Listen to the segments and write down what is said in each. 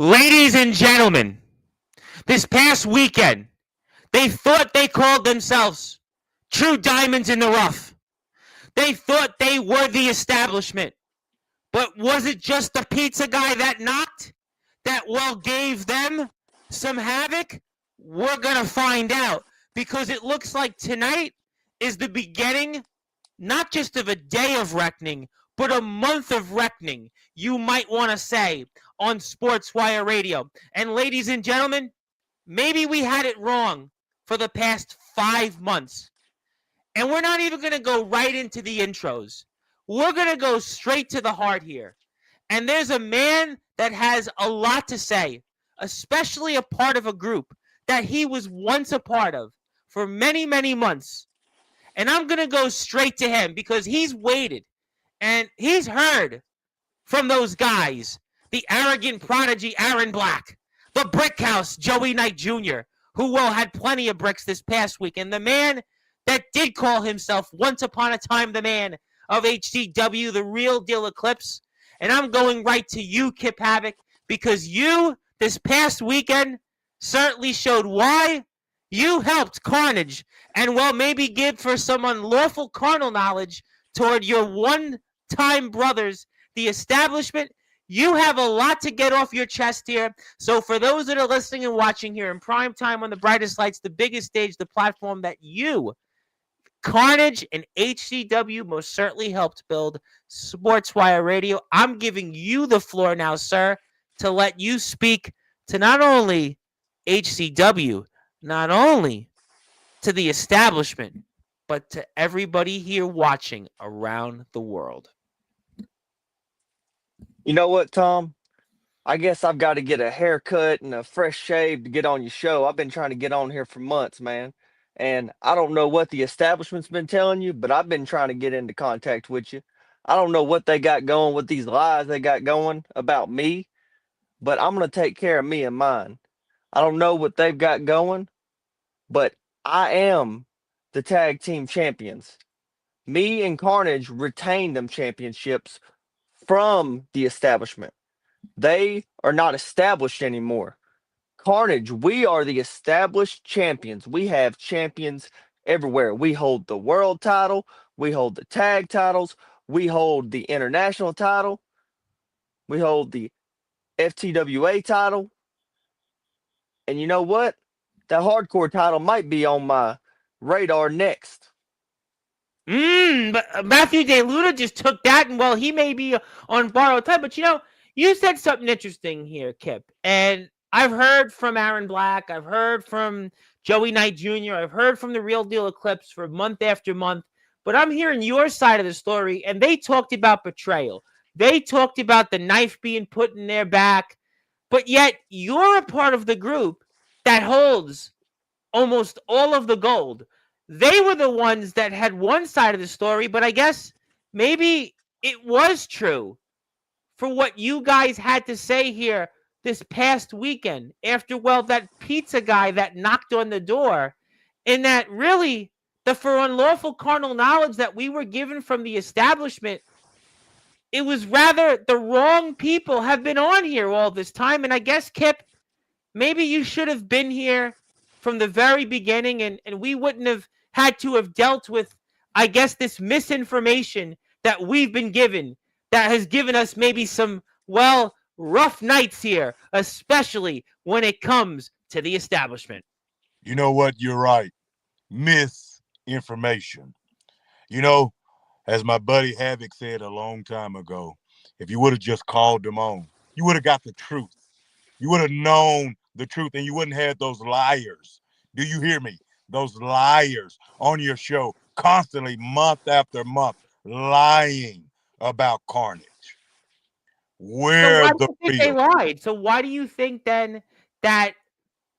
Ladies and gentlemen, this past weekend, they thought they called themselves true diamonds in the rough. They thought they were the establishment. But was it just the pizza guy that knocked that, well, gave them some havoc? We're going to find out because it looks like tonight is the beginning not just of a day of reckoning, but a month of reckoning, you might want to say, on Sportswire Radio. And ladies and gentlemen, maybe we had it wrong for the past 5 months. And we're not even going to go right into the intros. We're going to go straight to the heart here. And there's a man that has a lot to say, especially a part of a group that he was once a part of for many, many months. And I'm going to go straight to him because he's waited and he's heard from those guys. The arrogant prodigy Aaron Black, the brick house Joey Knight Jr., who, well, had plenty of bricks this past week, and the man that did call himself once upon a time the man of HCW, the real deal Eclipse. And I'm going right to you, Kip Havoc, because you, this past weekend, certainly showed why you helped Karnedge and, well, maybe give for some unlawful carnal knowledge toward your one-time brothers, the establishment. You have a lot to get off your chest here. So for those that are listening and watching here in prime time on the brightest lights, the biggest stage, the platform that you, Karnedge and HCW, most certainly helped build, Sportswire Radio, I'm giving you the floor now, sir, to let you speak to not only HCW, not only to the establishment, but to everybody here watching around the world. You know what, Tom? I guess I've got to get a haircut and a fresh shave to get on your show. I've been trying to get on here for months, man. And I don't know what the establishment's been telling you, but I've been trying to get into contact with you. I don't know what they got going with these lies they got going about me, but I'm going to take care of me and mine. I don't know what they've got going, but I am the tag team champions. Me and Karnedge retained them championships from the establishment. They are not established anymore. Karnedge, we are the established champions. We have champions everywhere. We hold the world title. We hold the tag titles. We hold the international title. We hold the FTWA title. And you know what? That hardcore title might be on my radar next. But Matthew DeLuda just took that, and, well, he may be on borrowed time. But, you said something interesting here, Kip. And I've heard from Aaron Black. I've heard from Joey Knight Jr. I've heard from the Real Deal Eclipse for month after month. But I'm hearing your side of the story, and they talked about betrayal. They talked about the knife being put in their back. But yet you're a part of the group that holds almost all of the gold. They were the ones that had one side of the story, but I guess maybe it was true for what you guys had to say here this past weekend after, well, that pizza guy that knocked on the door, in that really the for unlawful carnal knowledge that we were given from the establishment, it was rather the wrong people have been on here all this time. And I guess, Kip, maybe you should have been here from the very beginning, and we wouldn't have had to have dealt with, I guess, this misinformation that we've been given that has given us maybe some, well, rough nights here, especially when it comes to the establishment. You know what? You're right. Misinformation. As my buddy Havoc said a long time ago, if you would have just called them on, you would have got the truth. You would have known the truth, and you wouldn't have those liars. Do you hear me? Those liars on your show constantly, month after month, lying about Karnedge. We're so why the do you think real. they lied? So why do you think then that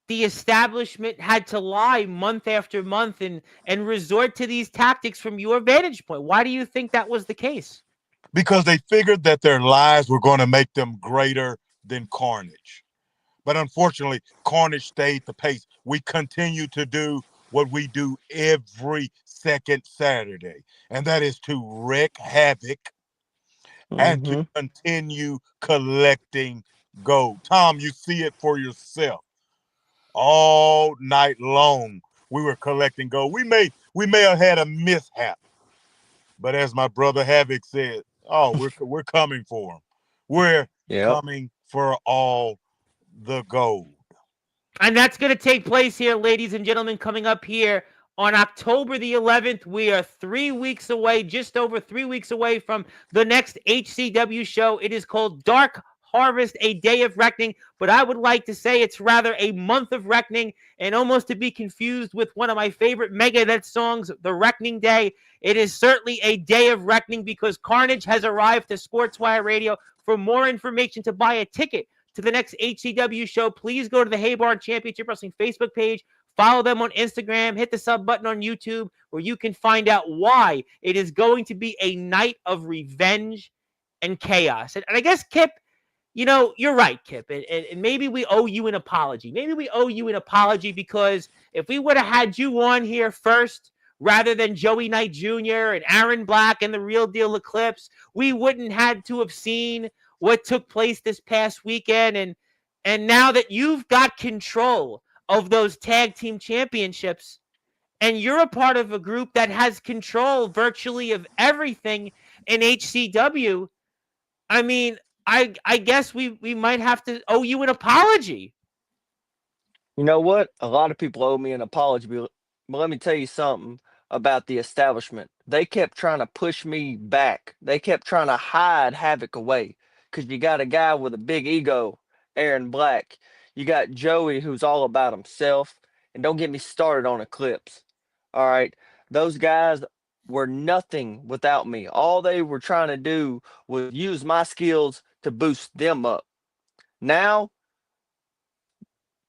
the establishment had to lie month after month and resort to these tactics from your vantage point? Why do you think that was the case? Because they figured that their lies were going to make them greater than Karnedge. But unfortunately, Karnedge stayed the pace. We continue to do what we do every second Saturday, and that is to wreak havoc and to continue collecting gold. Tom, you see it for yourself. All night long, we were collecting gold. We may have had a mishap, but as my brother Havoc said, oh, we're coming for them. We're coming for all the gold. And that's going to take place here, ladies and gentlemen, coming up here on October the 11th. We are 3 weeks away, just over 3 weeks away from the next HCW show. It is called Dark Harvest, a Day of Reckoning, but I would like to say it's rather a month of reckoning, and almost to be confused with one of my favorite Megadeth songs, The Reckoning Day. It is certainly a day of reckoning because Karnedge has arrived to Sportswire Radio. For more information to buy a ticket to the next HCW show, please go to the Hay Barn Championship Wrestling Facebook page. Follow them on Instagram. Hit the sub button on YouTube where you can find out why it is going to be a night of revenge and chaos. And I guess, Kip, you know, you're right, Kip. And maybe we owe you an apology. Maybe we owe you an apology because if we would have had you on here first rather than Joey Knight Jr. and Aaron Black and the Real Deal Eclipse, we wouldn't had to have seen what took place this past weekend. And now that you've got control of those tag team championships and you're a part of a group that has control virtually of everything in HCW, I mean, I guess we might have to owe you an apology. You know what? A lot of people owe me an apology, but let me tell you something about the establishment. They kept trying to push me back. They kept trying to hide Havoc away because you got a guy with a big ego, Aaron Black. You got Joey, who's all about himself. And don't get me started on Eclipse. All right. Those guys were nothing without me. All they were trying to do was use my skills to boost them up. Now,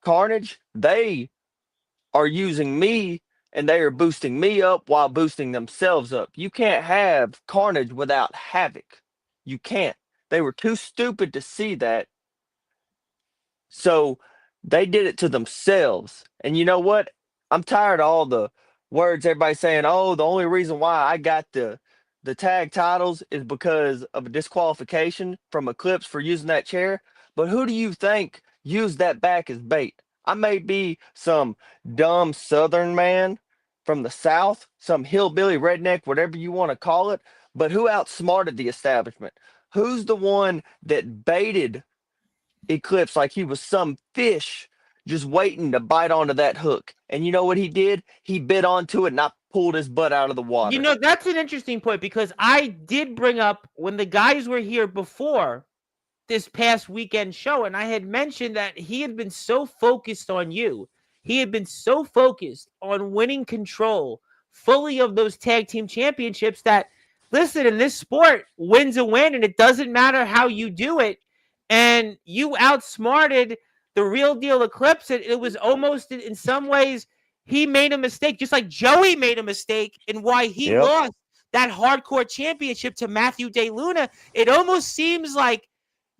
Karnedge, they are using me and they are boosting me up while boosting themselves up. You can't have Karnedge without Havoc. You can't. They were too stupid to see that. So they did it to themselves. And you know what? I'm tired of all the words everybody saying, oh, the only reason why I got the tag titles is because of a disqualification from Eclipse for using that chair. But who do you think used that back as bait? I may be some dumb Southern man from the South, some hillbilly redneck, whatever you want to call it, but who outsmarted the establishment? Who's the one that baited Eclipse like he was some fish just waiting to bite onto that hook? And you know what he did? He bit onto it and I pulled his butt out of the water. You know, that's an interesting point because I did bring up when the guys were here before this past weekend show, and I had mentioned that he had been so focused on you. He had been so focused on winning control fully of those tag team championships that, listen, in this sport, win's a win, and it doesn't matter how you do it. And you outsmarted the Real Deal Eclipse. It was almost, in some ways, he made a mistake, just like Joey made a mistake in why he lost that hardcore championship to Matthew De Luna. It almost seems like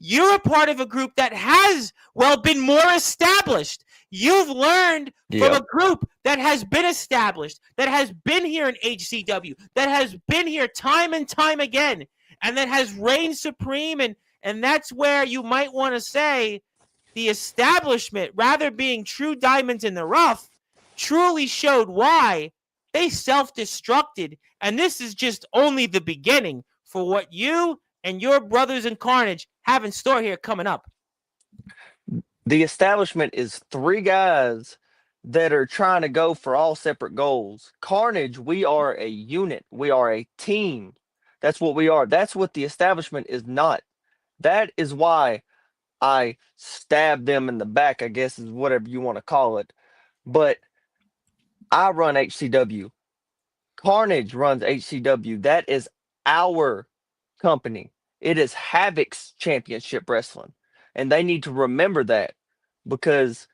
you're a part of a group that has, well, been more established. You've learned from a group that has been established, that has been here in HCW, that has been here time and time again, and that has reigned supreme. And that's where you might want to say the establishment, rather being true diamonds in the rough, truly showed why they self-destructed. And this is just only the beginning for what you and your brothers in Karnedge have in store here coming up. The establishment is three guys that are trying to go for all separate goals. Karnedge, we are a unit. We are a team. That's what we are. That's what the establishment is not. That is why I stabbed them in the back, I guess is whatever you want to call it. But I run HCW. Karnedge runs HCW. That is our company. It is Havoc's Championship Wrestling. And they need to remember that because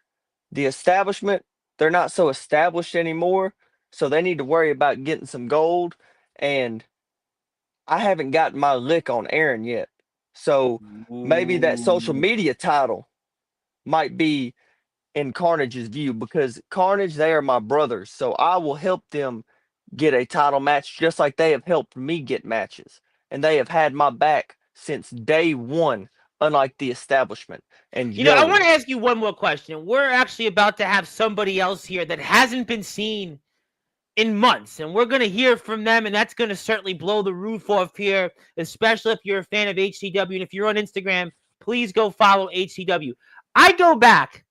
the establishment, they're not so established anymore. So they need to worry about getting some gold. And I haven't gotten my lick on Aaron yet. So maybe that social media title might be in Karnedge's view because Karnedge, they are my brothers. So I will help them get a title match just like they have helped me get matches. And they have had my back since day one unlike the establishment. And You know, I Joey, want to ask you one more question. We're actually about to have somebody else here that hasn't been seen in months, and we're going to hear from them, and that's going to certainly blow the roof off here, especially if you're a fan of HCW. And if you're on Instagram, please go follow HCW. I go back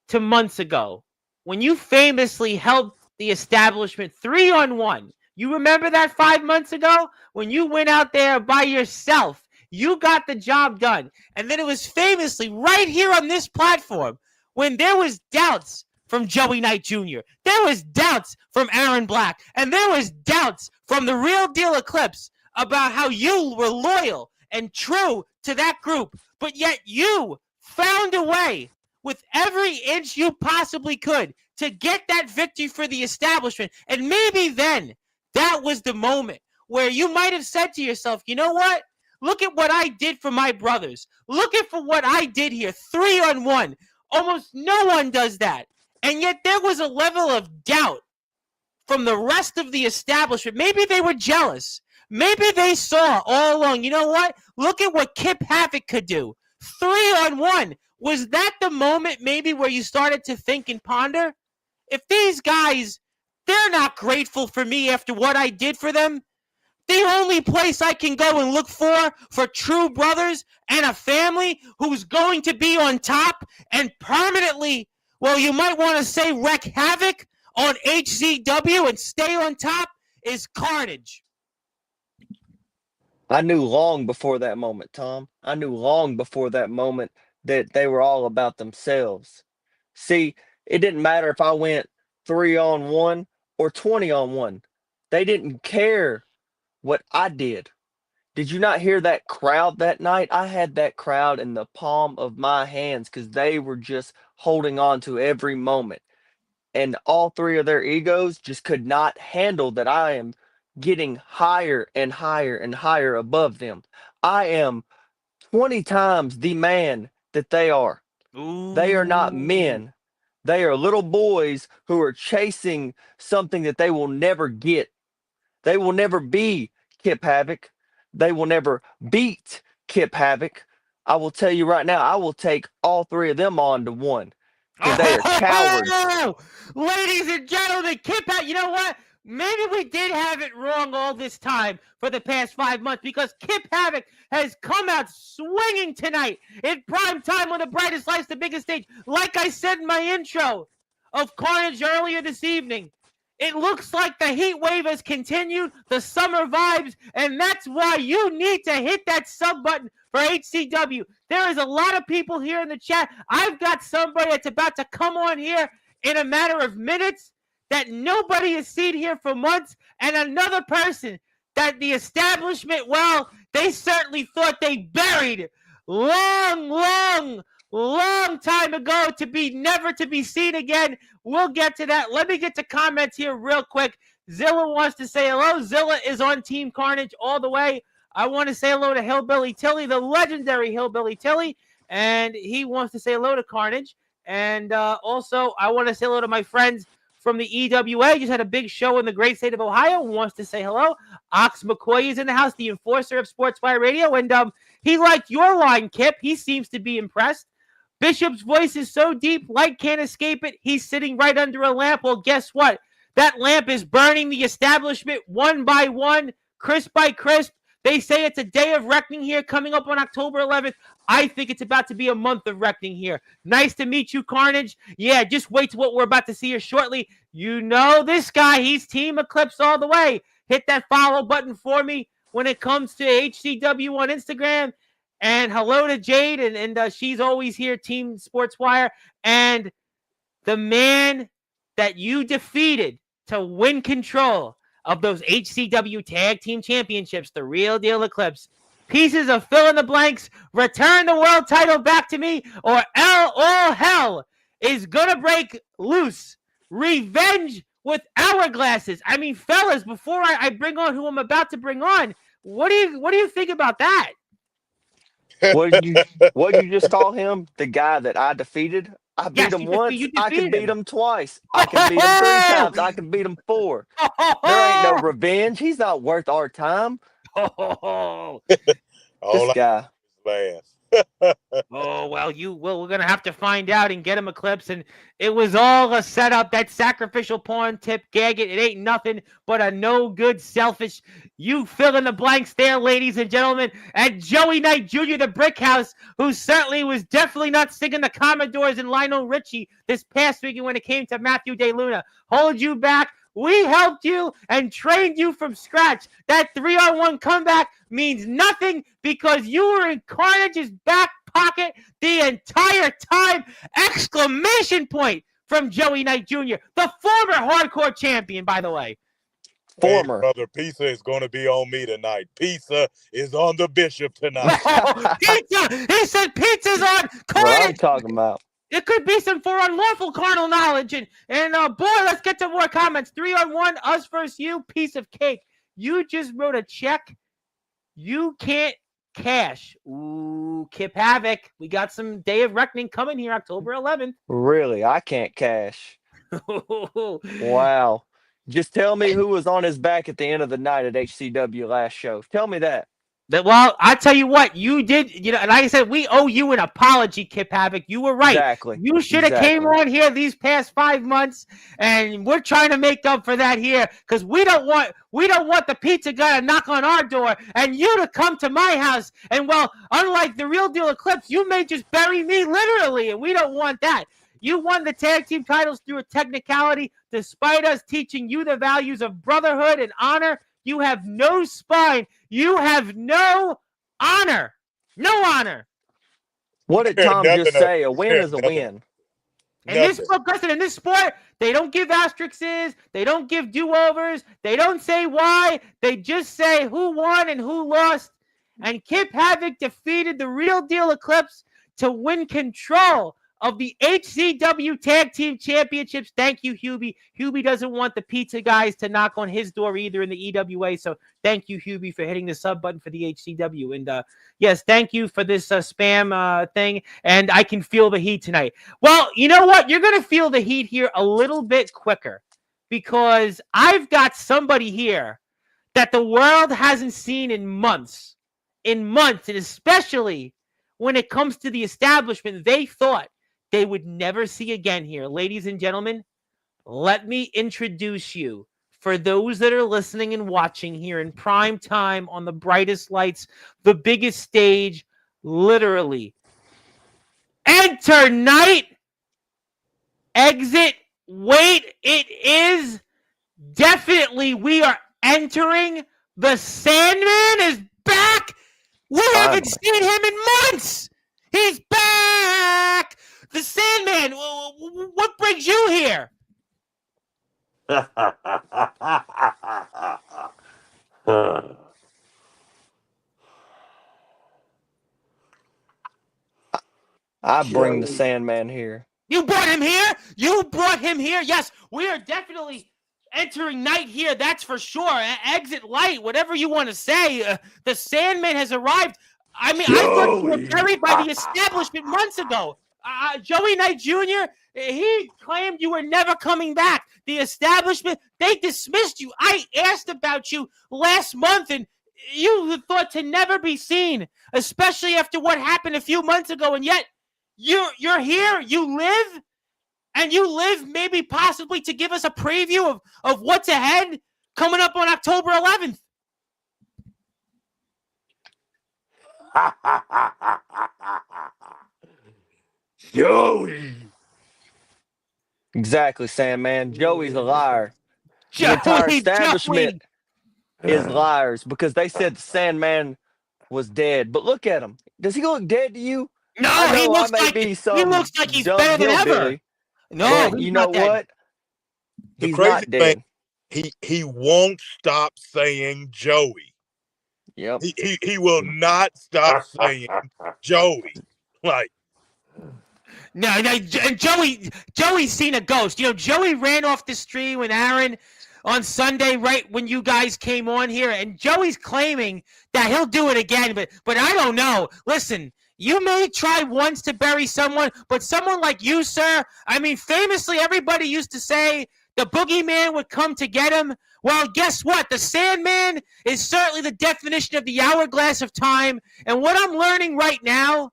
to months ago when you famously helped the establishment 3-on-1. You remember that 5 months ago when you went out there by yourself? You got the job done. And then it was famously right here on this platform when there was doubts from Joey Knight Jr. There was doubts from Aaron Black. And there was doubts from the Real Deal Eclipse about how you were loyal and true to that group. But yet you found a way with every inch you possibly could to get that victory for the establishment. And maybe then that was the moment where you might have said to yourself, you know what? Look at what I did for my brothers. Look at for what I did here. 3-on-1. Almost no one does that. And yet there was a level of doubt from the rest of the establishment. Maybe they were jealous. Maybe they saw all along, you know what? Look at what Kip Havoc could do. 3-on-1. Was that the moment maybe where you started to think and ponder? If these guys, they're not grateful for me after what I did for them, the only place I can go and look for true brothers and a family who's going to be on top and permanently, well, you might want to say wreak havoc on HCW and stay on top is Karnedge. I knew long before that moment, Tom. I knew long before that moment that they were all about themselves. See, it didn't matter if I went 3-on-1 or 20-on-1. They didn't care what I did. Did you not hear that crowd that night? I had that crowd in the palm of my hands because they were just holding on to every moment. And all three of their egos just could not handle that I am getting higher and higher and higher above them. I am 20 times the man that they are. Ooh. They are not men. They are little boys who are chasing something that they will never get. They will never be Kip Havoc. They will never beat Kip Havoc. I will tell you right now, I will take all three of them on to one because they are cowards. Ladies and gentlemen, Kip Havoc, you know what? Maybe we did have it wrong all this time for the past 5 months because Kip Havoc has come out swinging tonight in prime time on the brightest lights, the biggest stage. Like I said in my intro of Karnedge earlier this evening, it looks like the heat wave has continued, the summer vibes, and that's why you need to hit that sub button for HCW. There is a lot of people here in the chat. I've got somebody that's about to come on here in a matter of minutes that nobody has seen here for months, and another person that the establishment, well, they certainly thought they buried long time ago to be never to be seen again. We'll get to that. Let me get to comments here real quick. Zilla wants to say hello. Zilla is on Team Karnedge all the way. I want to say hello to Hillbilly Tilly, the legendary Hillbilly Tilly, and he wants to say hello to Karnedge. And also, I want to say hello to my friends from the EWA. Just had a big show in the great state of Ohio. Wants to say hello. Ox McCoy is in the house, the enforcer of Sportswire Radio, and he liked your line, Kip. He seems to be impressed. Bishop's voice is so deep, light can't escape it. He's sitting right under a lamp. Well, guess what? That lamp is burning the establishment one by one, crisp by crisp. They say it's a day of reckoning here coming up on October 11th. I think it's about to be a month of reckoning here. Nice to meet you, Karnedge. Yeah, just wait to what we're about to see here shortly. You know this guy. He's Team Eclipse all the way. Hit that follow button for me when it comes to HCW on Instagram. And hello to Jade, and she's always here, Team Sportswire. And the man that you defeated to win control of those HCW Tag Team Championships, the Real Deal Eclipse. Pieces of fill in the blanks. Return the world title back to me, or all hell is gonna break loose. Revenge with hourglasses. I mean, fellas, before I bring on who I'm about to bring on, what do you think about that? What did you just call him? The guy that I defeated? I beat him once. I can beat him twice. I can beat him 3 times. I can beat him 4. There ain't no revenge. He's not worth our time. All This guy. Last. Oh, well, we're going to have to find out and get him a clips. And it was all a setup. That sacrificial pawn tip, gag it. It ain't nothing but a no good, selfish. You fill in the blanks there, ladies and gentlemen. And Joey Knight Jr., the Brick House, who certainly was definitely not singing the Commodores and Lionel Richie this past weekend when it came to Matthew DeLuna. Hold you back. We helped you and trained you from scratch. That 3-on-1 comeback means nothing because you were in Karnedge's back pocket the entire time! Exclamation point from Joey Knight Jr., the former hardcore champion, by the way. Former. Hey, brother, pizza is going to be on me tonight. Pizza is on the Bishop tonight. Oh, pizza! He said pizza's on What I'm Karnedge! talking about. It could be some for unlawful carnal knowledge. And boy, let's get to more comments. 3-on-1, us versus you, piece of cake. You just wrote a check you can't cash. Ooh, Kip Havoc. We got some Day of Reckoning coming here, October 11th. Really, I can't cash. Wow. Just tell me who was on his back at the end of the night at HCW last show. Tell me that. Well, I tell you what, you did, and like I said, we owe you an apology, Kip Havoc. You were right. Exactly. You should have came on here these past 5 months, and we're trying to make up for that here because we don't want the pizza guy to knock on our door and you to come to my house. And well, unlike the Real Deal Eclipse, you may just bury me literally, and we don't want that. You won the tag team titles through a technicality, despite us teaching you the values of brotherhood and honor. You have no spine. You have no honor. No honor. What did Tom just say? A win is a win. In this sport, they don't give asterisks. They don't give do-overs. They don't say why. They just say who won and who lost. And Kip Havoc defeated the Real Deal Eclipse to win control of the HCW Tag Team Championships. Thank you, Hubie. Hubie doesn't want the pizza guys to knock on his door either in the EWA. So thank you, Hubie, for hitting the sub button for the HCW. And yes, thank you for this spam thing. And I can feel the heat tonight. Well, you know what? You're going to feel the heat here a little bit quicker because I've got somebody here that the world hasn't seen in months. And especially when it comes to the establishment, they thought they would never see again here. Ladies and gentlemen, let me introduce you, for those that are listening and watching here in prime time on the brightest lights, the biggest stage, literally. Enter night, exit, wait, it is definitely, we are entering, the Sandman is back. We haven't seen him in months. He's back. The Sandman, what brings you here? I bring the Sandman here. You brought him here? You brought him here? Yes, we are definitely entering night here, that's for sure. Exit light, whatever you want to say. The Sandman has arrived. I mean, I thought you were buried by the establishment months ago. Joey Knight Jr., he claimed you were never coming back. The establishment, they dismissed you. I asked about you last month, and you thought to never be seen, especially after what happened a few months ago, and yet you're here, you live, and you live maybe possibly to give us a preview of what's ahead coming up on October 11th. Joey. Exactly, Sandman. Joey's a liar. The entire establishment is liars because they said the Sandman was dead. But look at him. Does he look dead to you? No, he looks like he's better than ever. No, you know what? The crazy thing, he won't stop saying Joey. Yep. He will not stop saying Joey. Like, no, and Joey's seen a ghost. You know, Joey ran off the street with Aaron on Sunday, right when you guys came on here, and Joey's claiming that he'll do it again, but I don't know. Listen, you may try once to bury someone, but someone like you, sir, I mean, famously, everybody used to say the boogeyman would come to get him. Well, guess what? The Sandman is certainly the definition of the hourglass of time, and what I'm learning right now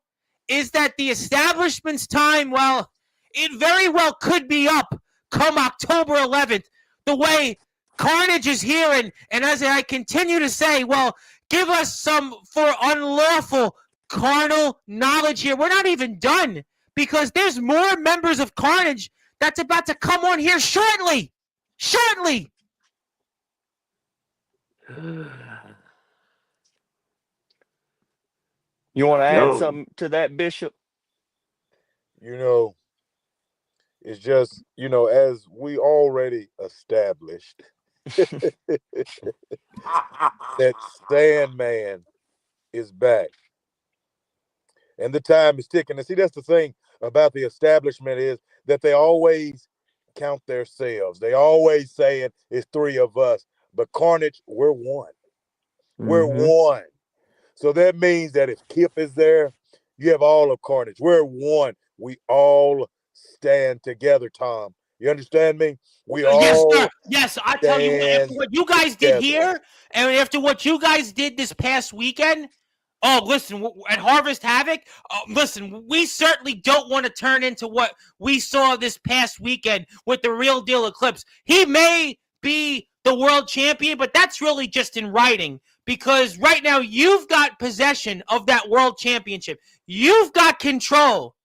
is that the establishment's time, well, it very well could be up come October 11th. The way Karnedge is here, and as I continue to say, well, give us some for unlawful carnal knowledge here. We're not even done because there's more members of Karnedge that's about to come on here shortly. Shortly. You want to add something to that, Bishop? It's just, as we already established, that Sandman is back. And the time is ticking. And see, that's the thing about the establishment is that they always count themselves. They always saying it's three of us. But Karnedge, we're one. We're one. So that means that if Kip is there, you have all of Karnedge. We're one. We all stand together, Tom. You understand me? Yes, sir. Yes, I tell you, after what you guys did here, and after what you guys did this past weekend, oh, listen, at Harvest Havoc, listen, we certainly don't want to turn into what we saw this past weekend with the Real Deal Eclipse. He may be the world champion, but that's really just in writing because right now you've got possession of that world championship. You've got control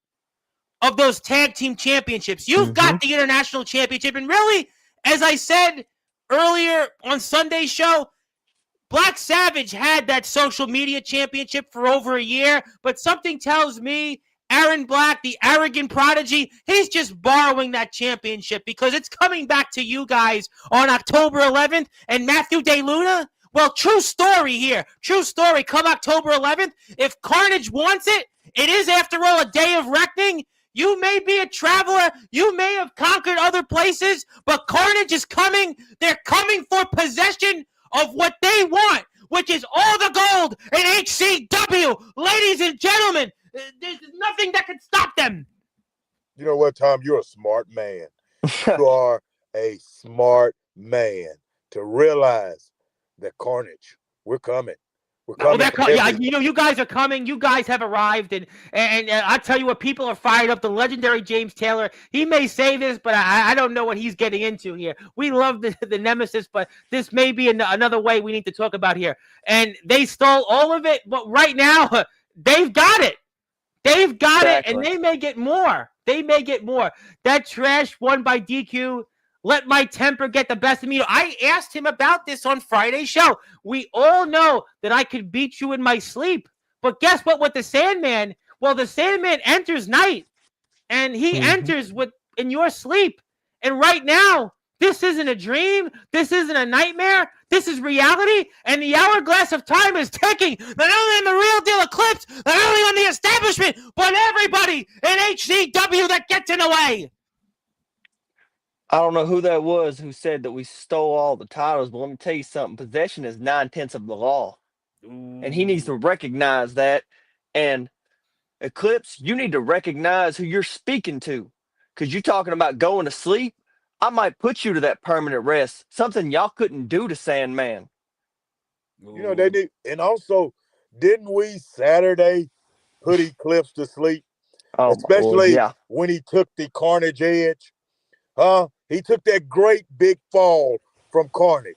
of those tag team championships. You've got the international championship. And really, as I said earlier on Sunday's show, Black Savage had that social media championship for over a year, but something tells me Aaron Black, the arrogant prodigy, he's just borrowing that championship because it's coming back to you guys on October 11th. And Matthew DeLuna, well, true story here. True story. Come October 11th, if Karnedge wants it, it is, after all, a day of reckoning. You may be a traveler. You may have conquered other places, but Karnedge is coming. They're coming for possession of what they want, which is all the gold in HCW. Ladies and gentlemen, there's nothing that can stop them. You know what, Tom? You're a smart man. You are a smart man to realize that Karnedge, we're coming. We're coming. You guys are coming. You guys have arrived, and I tell you what, people are fired up. The legendary James Taylor, he may say this, but I don't know what he's getting into here. We love the Nemesis, but this may be another way we need to talk about here. And they stole all of it, but right now they've got it. They've got it, and they may get more. They may get more. That trash won by DQ. Let my temper get the best of me. I asked him about this on Friday's show. We all know that I could beat you in my sleep. But guess what with the Sandman? Well, the Sandman enters night, and he enters in your sleep. And right now, this isn't a dream. This isn't a nightmare. This is reality, and the hourglass of time is ticking. Not only in the Real Deal Eclipse, not only on the establishment, but everybody in HCW that gets in the way. I don't know who that was who said that we stole all the titles, but let me tell you something. Possession is 9/10 of the law. And he needs to recognize that. And Eclipse, you need to recognize who you're speaking to. Because you're talking about going to sleep. I might put you to that permanent rest. Something y'all couldn't do to Sandman. They did. And also, didn't we Saturday put Eclipse to sleep? Especially when he took the Karnedge edge. He took that great big fall from Karnedge,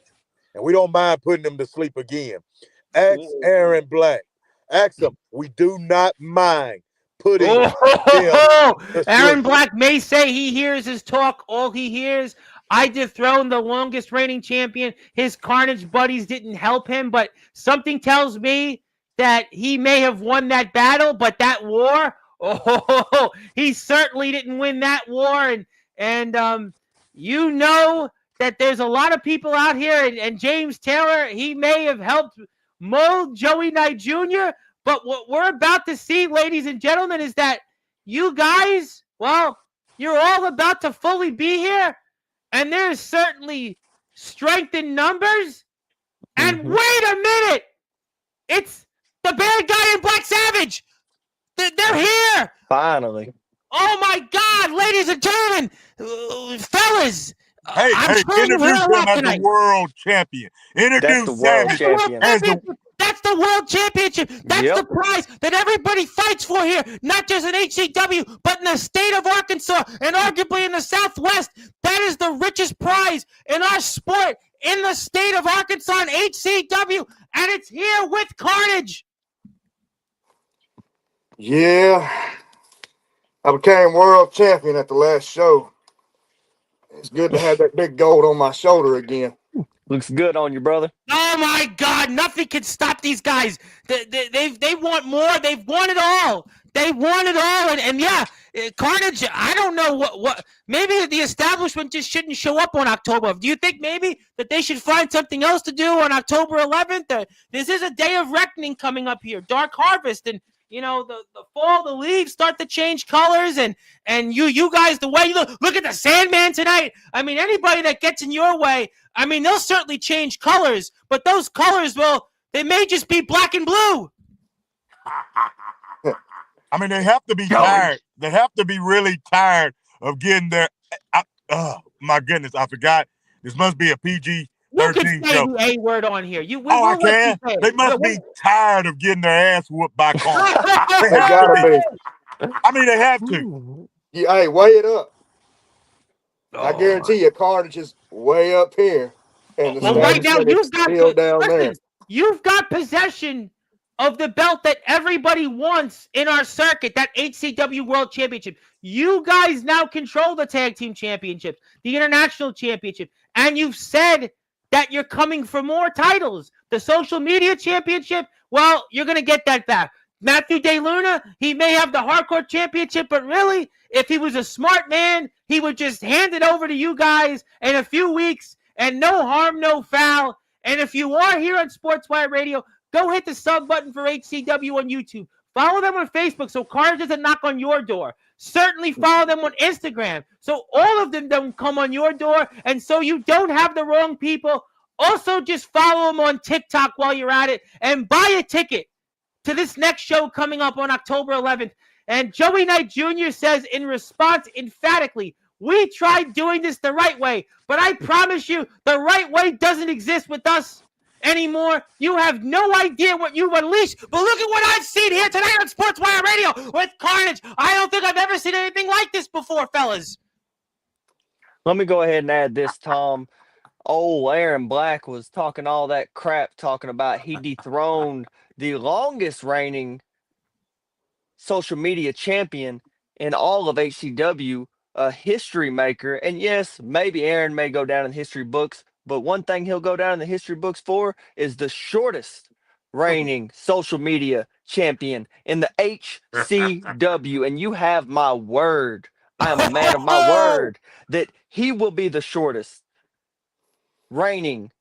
and we don't mind putting him to sleep again. Ask Aaron Black. Ask him. We do not mind putting him to Aaron sleep. Black may say he hears his talk. All he hears, I dethroned the longest reigning champion. His Karnedge buddies didn't help him, but something tells me that he may have won that battle, but that war, he certainly didn't win that war. And you know that there's a lot of people out here, and James Taylor, he may have helped mold Joey Knight Jr., but what we're about to see, ladies and gentlemen, is that you guys, well, you're all about to fully be here, and there's certainly strength in numbers. And wait a minute! It's the bad guy in Black Savage! They're here! Finally. Oh my God, ladies and gentlemen, fellas! Hey, introduce him as the world champion. Introduce Savage as the That's the world championship. That's the prize that everybody fights for here, not just in HCW, but in the state of Arkansas and arguably in the Southwest. That is the richest prize in our sport in the state of Arkansas and HCW, and it's here with Karnedge. Yeah, I became world champion at the last show. It's good to have that big gold on my shoulder again. Looks good on you, brother. Oh my God! Nothing can stop these guys. They want more. They've won it all. They won it all. And yeah, Karnedge. I don't know what. Maybe the establishment just shouldn't show up on October. Do you think maybe that they should find something else to do on October 11th? This is a day of reckoning coming up here. Dark Harvest, and you know the fall, the leaves start to change colors, and you guys, the way you look at the Sandman tonight. I mean, anybody that gets in your way. I mean, they'll certainly change colors, but those colors, well, they may just be black and blue. I mean, they have to be tired. They have to be really tired of getting their. Oh my goodness, I forgot. This must be a PG-13 You can say show. the A word on here. I can. They must be tired of getting their ass whooped by corn. They gotta be. I mean, they have to. Yeah, hey, weigh it up. I Oh. guarantee you, Karnedge is way up here, and the Well, right now establishment is still down there. You've got possession of the belt that everybody wants in our circuit, that HCW World Championship. You guys now control the Tag Team Championships, the International Championship, and you've said that you're coming for more titles. The Social Media Championship, well, you're going to get that back. Matthew DeLuna, he may have the Hardcore Championship, but really, if he was a smart man, he would just hand it over to you guys in a few weeks, and no harm, no foul. And if you are here on Sportswire Radio, go hit the sub button for HCW on YouTube. Follow them on Facebook so Karnedge doesn't knock on your door. Certainly follow them on Instagram so all of them don't come on your door and so you don't have the wrong people. Also, just follow them on TikTok while you're at it and buy a ticket to this next show coming up on October 11th. And Joey Knight Jr. says in response emphatically, we tried doing this the right way, but I promise you the right way doesn't exist with us anymore. You have no idea what you've unleashed, but look at what I've seen here tonight on Sportswire Radio with Karnedge. I don't think I've ever seen anything like this before, fellas. Let me go ahead and add this, Tom. Old Aaron Black was talking all that crap, talking about he dethroned the longest reigning social media champion in all of HCW, a history maker. And yes, maybe Aaron may go down in history books, but one thing he'll go down in the history books for is the shortest reigning social media champion in the HCW. And you have my word. I am a man of my word that he will be the shortest reigning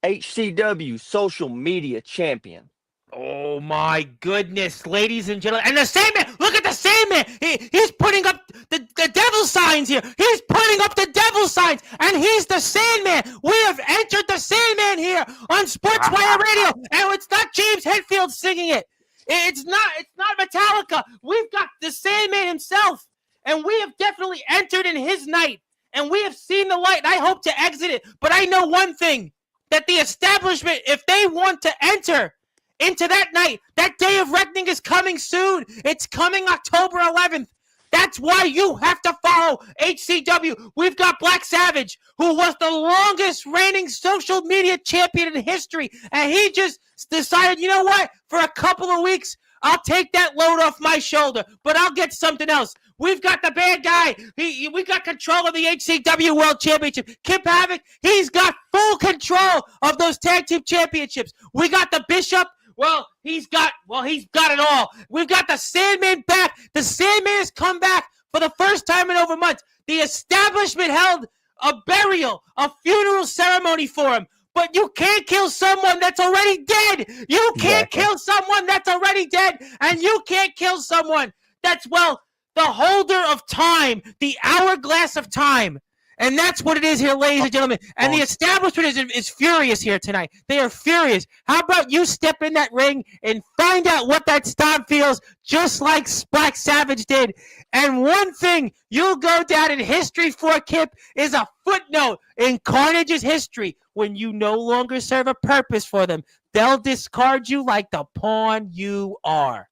HCW social media champion. Oh my goodness, ladies and gentlemen. And the Sandman, look at the Sandman. He's putting up the devil signs here. He's putting up the devil signs, and he's the Sandman. We have entered the Sandman here on Sportswire Radio, and it's not James Hetfield singing it. It's not Metallica. We've got the Sandman himself, and we have definitely entered in his night, and we have seen the light, and I hope to exit it. But I know one thing, that the establishment, if they want to enter into that night, that day of reckoning is coming soon. It's coming October 11th. That's why you have to follow HCW. We've got Black Savage, who was the longest reigning social media champion in history. And he just decided, you know what? For a couple of weeks, I'll take that load off my shoulder, but I'll get something else. We've got the bad guy. We got control of the HCW World Championship. Kip Havoc, he's got full control of those tag team championships. We got the Bishop. Well, he's got it all. We've got the Sandman back. The Sandman has come back for the first time in over months. The establishment held a burial, a funeral ceremony for him. But you can't kill someone that's already dead. You can't kill someone that's already dead. And you can't kill someone that's, well, the holder of time, the hourglass of time. And that's what it is here, ladies and gentlemen. And the establishment is furious here tonight. They are furious. How about you step in that ring and find out what that stomp feels, just like Black Savage did. And one thing you'll go down in history for, Kip, is a footnote in Karnedge's history. When you no longer serve a purpose for them, they'll discard you like the pawn you are.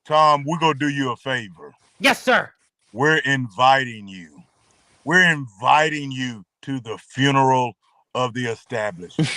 Tom, we're going to do you a favor. Yes, sir. We're inviting you. We're inviting you to the funeral of the establishment.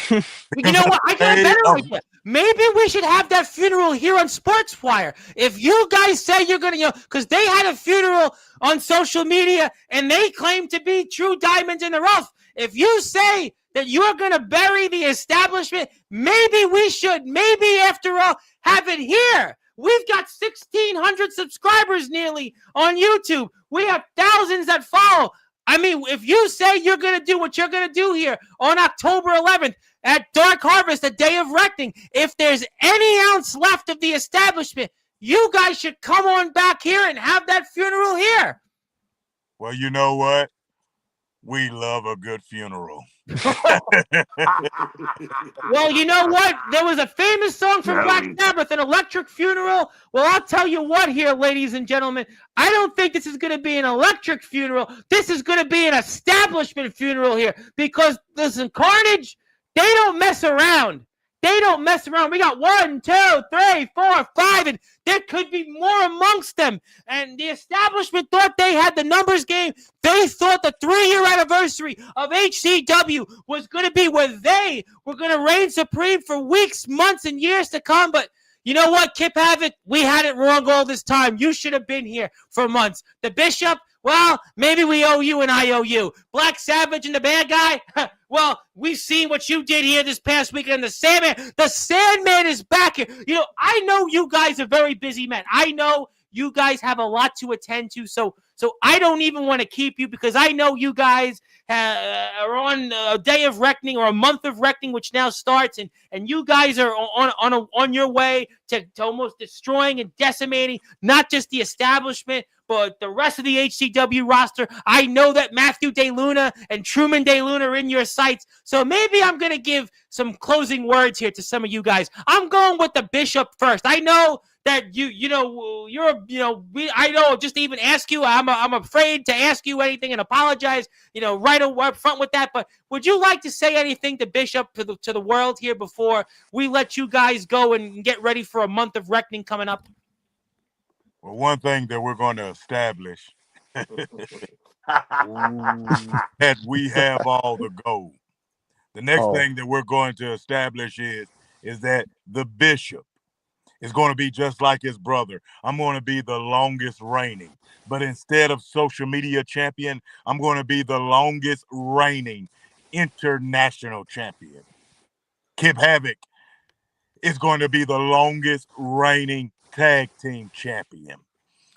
You know what? I got a better idea. Maybe we should have that funeral here on Sportswire. If you guys say you're going to, because they had a funeral on social media and they claim to be true diamonds in the rough. If you say that you're going to bury the establishment, maybe we should, maybe after all, have it here. We've got 1,600 subscribers nearly on YouTube. We have thousands that follow. I mean, if you say you're going to do what you're going to do here on October 11th at Dark Harvest, the day of reckoning, if there's any ounce left of the establishment, you guys should come on back here and have that funeral here. Well, you know what? We love a good funeral. Well, you know what? There was a famous song from Black Sabbath, An Electric Funeral. Well, I'll tell you what here, ladies and gentlemen. I don't think this is going to be an electric funeral. This is going to be an establishment funeral here. Because, listen, Karnedge, they don't mess around. They don't mess around. We got 1, 2, 3, 4, 5, and there could be more amongst them. And the establishment thought they had the numbers game. They thought the 3-year anniversary of HCW was going to be where they were going to reign supreme for weeks, months, and years to come. But you know what, Kip Havoc? We had it wrong all this time. You should have been here for months. The Bishop, well, maybe we owe you an IOU. Black Savage and the bad guy, well, we've seen what you did here this past weekend. The Sandman is back here. You know, I know you guys are very busy men. I know you guys have a lot to attend to, so I don't even want to keep you because I know you guys are on a day of reckoning or a month of reckoning, which now starts, and you guys are on your way to almost destroying and decimating not just the establishment, but the rest of the HCW roster. I know that Matthew DeLuna and Truman DeLuna are in your sights, so maybe I'm going to give some closing words here to some of you guys. I'm going with the Bishop first. I know that I know just to even ask you, I'm afraid to ask you anything and apologize, right up front with that. But would you like to say anything to Bishop to the world here before we let you guys go and get ready for a month of reckoning coming up? Well, one thing that we're going to establish that we have all the gold. The next thing that we're going to establish is that the Bishop is going to be just like his brother. I'm going to be the longest reigning. But instead of social media champion, I'm going to be the longest reigning international champion. Kip Havoc is going to be the longest reigning tag team champion.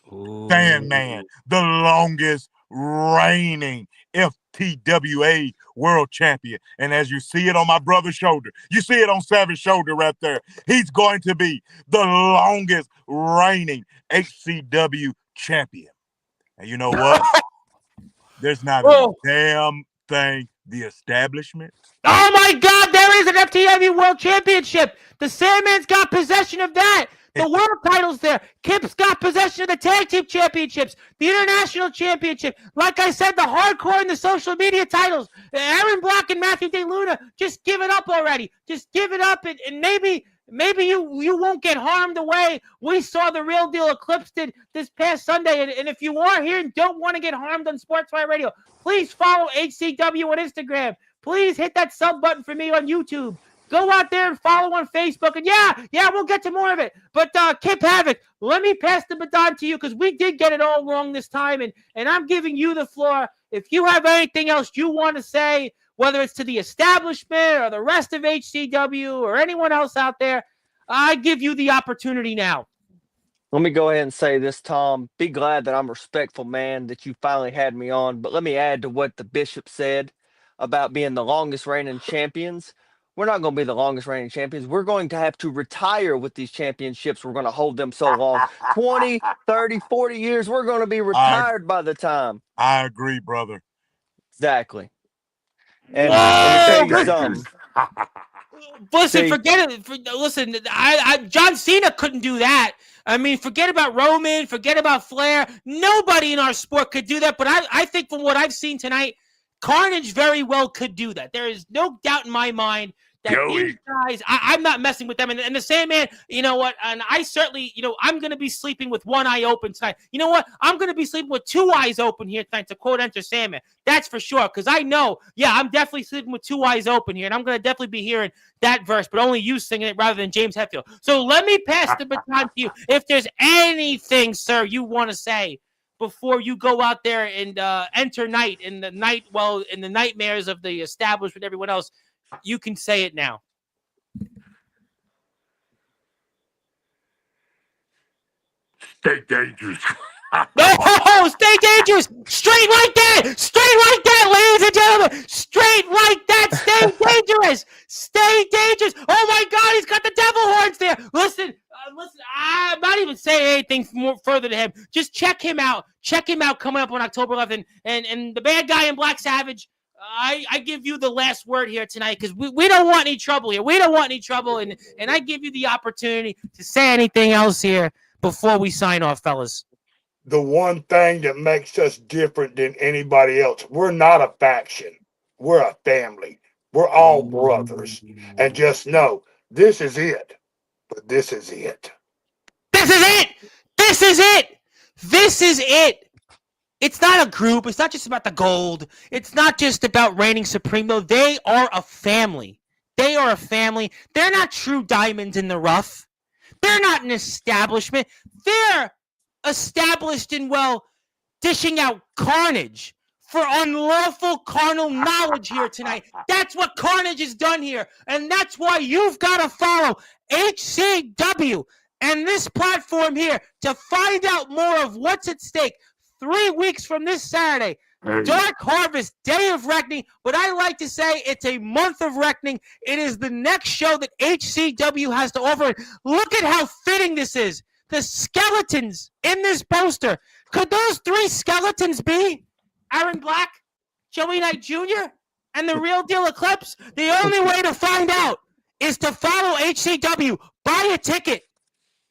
Sandman, the longest reigning FTWA world champion. And as you see it on my brother's shoulder, you see it on Savage's shoulder right there. He's going to be the longest reigning HCW champion. And you know what? There's not a damn thing the establishment. Oh my God, there is an FTW World Championship. The Sandman's got possession of that. The world title's there. Kip's got possession of the tag team championships, the international championship. Like I said, the hardcore and the social media titles. Aaron Black and Matthew DeLuna, just give it up already. Just give it up, and maybe you won't get harmed away. We saw the Real Deal Eclipse did this past Sunday, and if you are here and don't want to get harmed on Sportswire Radio, please follow HCW on Instagram. Please hit that sub button for me on YouTube. Go out there and follow on Facebook. And yeah, we'll get to more of it. But Kip Havoc, let me pass the baton to you because we did get it all wrong this time. And I'm giving you the floor. If you have anything else you want to say, whether it's to the establishment or the rest of HCW or anyone else out there, I give you the opportunity now. Let me go ahead and say this, Tom. Be glad that I'm a respectful man, that you finally had me on. But let me add to what the Bishop said about being the longest reigning champions. We're not going to be the longest reigning champions. We're going to have to retire with these championships. We're going to hold them so long. 20, 30, 40 years, we're going to be retired by the time. I agree, brother. Exactly. And let me tell you something. Listen, forget it. Listen, John Cena couldn't do that. I mean, forget about Roman, forget about Flair. Nobody in our sport could do that. But I think from what I've seen tonight, Karnedge very well could do that. There is no doubt in my mind that these guys, I'm not messing with them. And the Sandman, you know what? And I certainly, I'm going to be sleeping with one eye open tonight. You know what? I'm going to be sleeping with two eyes open here tonight, to quote Enter Sandman. That's for sure. Because I know, I'm definitely sleeping with two eyes open here. And I'm going to definitely be hearing that verse, but only you singing it rather than James Hetfield. So let me pass the baton to you. If there's anything, sir, you want to say before you go out there and enter night in the nightmares of the establishment, everyone else, you can say it now. Stay dangerous. No, stay dangerous. Straight like that, ladies and gentlemen. Straight like that. Stay dangerous. Stay dangerous. Oh my God, he's got the devil horns there. Listen. I'm not even saying anything more further to him. Just check him out. Check him out coming up on October 11th. And the bad guy in Black Savage, I give you the last word here tonight, because we don't want any trouble here. We don't want any trouble, and I give you the opportunity to say anything else here before we sign off, fellas. The one thing that makes us different than anybody else, we're not a faction. We're a family. We're all brothers. And just know, this is it. But this is it. This is it. This is it. This is it. It's not a group. It's not just about the gold. It's not just about reigning supreme, though. They are a family. They are a family. They're not true diamonds in the rough. They're not an establishment. They're established in, dishing out carnage for unlawful carnal knowledge here tonight. That's what Karnedge has done here. And that's why you've got to follow HCW and this platform here to find out more of what's at stake 3 weeks from this Saturday. Dark Harvest, Day of Reckoning, but I like to say it's a month of reckoning. It is the next show that HCW has to offer. Look at how fitting this is. The skeletons in this poster. Could those 3 skeletons be Aaron Black, Joey Knight Jr., and the Real Deal Eclipse? The only way to find out is to follow HCW, buy a ticket,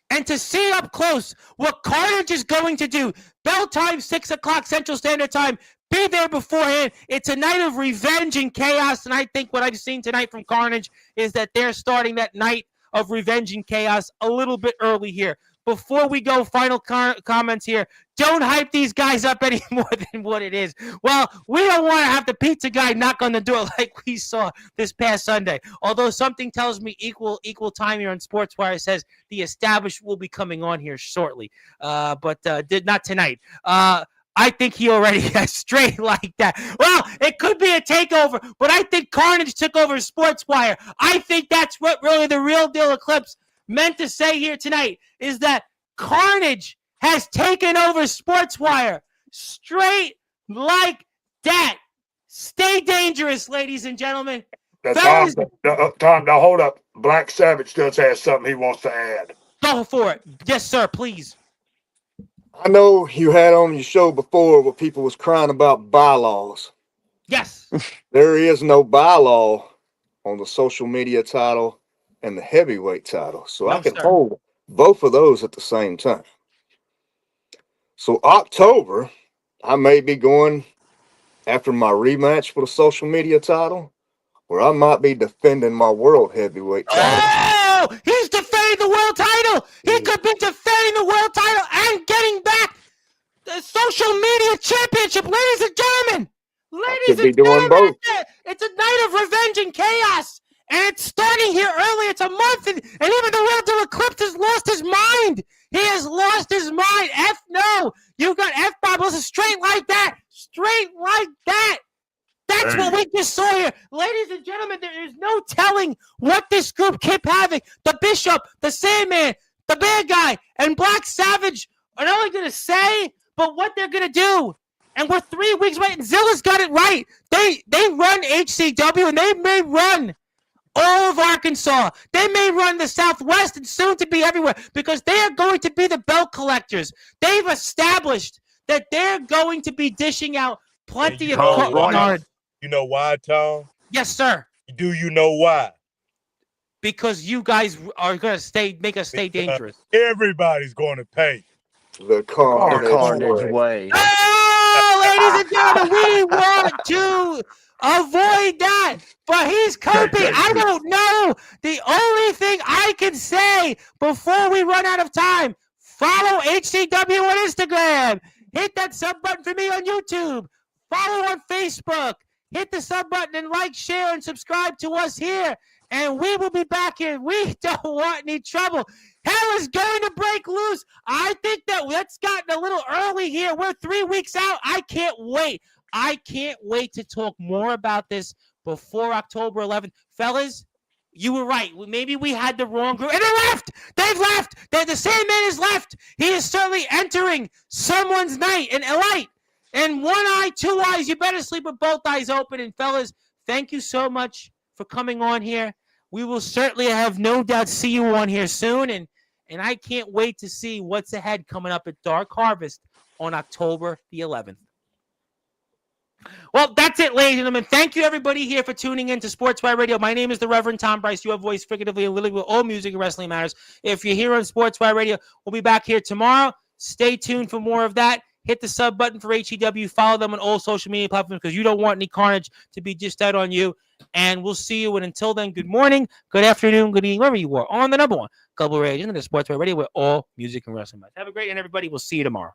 and to see up close what Karnedge is going to do. Bell time, 6 o'clock Central Standard Time. Be there beforehand. It's a night of revenge and chaos, and I think what I've seen tonight from Karnedge is that they're starting that night of revenge and chaos a little bit early here. Before we go, final comments here. Don't hype these guys up any more than what it is. Well, we don't want to have the pizza guy knock on the door like we saw this past Sunday. Although something tells me equal time here on Sportswire says the established will be coming on here shortly. But did not tonight. I think he already has straight like that. Well, it could be a takeover, but I think Karnedge took over Sportswire. I think that's what really the Real Deal Eclipse meant to say here tonight, is that Karnedge has taken over Sportswire straight like that. Stay dangerous, ladies and gentlemen. Tom, now hold up. Black Savage does have something he wants to add. Go for it. Yes, sir, please. I know you had on your show before where people was crying about bylaws. Yes. There is no bylaw on the social media title and the heavyweight title. So I can hold both of those at the same time. So October, I may be going after my rematch for the social media title, where I might be defending my world heavyweight title. Oh, he's defending the world title. He could be defending the world title and getting back the social media championship, ladies and gentlemen. Ladies and gentlemen, it's a night of revenge and chaos. And it's starting here early. It's a month, and even the Real Deal Eclipse has lost his mind. He has lost his mind. No. You got F-bomb. Listen, straight like that. Straight like that. That's what we just saw here. Ladies and gentlemen, there is no telling what this group kept having. The Bishop, the Sandman, the Bad Guy, and Black Savage are not only going to say, but what they're going to do. And we're 3 weeks away, and Zilla's got it right. They run HCW, and they may run all of Arkansas. They may run the Southwest and soon to be everywhere, because they are going to be the belt collectors. They've established that they're going to be dishing out plenty of cards. You know why, Tom? Yes, sir. Do you know why? Because you guys are going to make us stay dangerous. Everybody's going to pay. The Karnedge way. Oh, ladies and Gentlemen, we want to avoid that, but he's coping. I don't know. The only thing I can say before we run out of time, follow HCW on Instagram. Hit that sub button for me on YouTube. Follow on Facebook. Hit the sub button and like, share, and subscribe to us here. And we will be back here. We don't want any trouble. Hell is going to break loose. I think that's gotten a little early here. We're 3 weeks out. I can't wait. I can't wait to talk more about this before October 11th. Fellas, you were right. Maybe we had the wrong group. And they left. They've left. The Sandman has left. He is certainly entering someone's night and light. And 1 eye, 2 eyes. You better sleep with both eyes open. And fellas, thank you so much for coming on here. We will certainly have no doubt see you on here soon. And I can't wait to see what's ahead coming up at Dark Harvest on October the 11th. Well, that's it, ladies and gentlemen. Thank you, everybody, here for tuning in to Sportswire Radio. My name is the Reverend Tom Bryce, your voice figuratively and literally with all music and wrestling matters. If you're here on Sportswire Radio, we'll be back here tomorrow. Stay tuned for more of that. Hit the sub button for HEW. Follow them on all social media platforms because you don't want any carnage to be just out on you. And we'll see you. And until then, good morning, good afternoon, good evening, wherever you are on the number one Global Radio, the Sportswire Radio, with all music and wrestling matters. Have a great night, everybody. We'll see you tomorrow.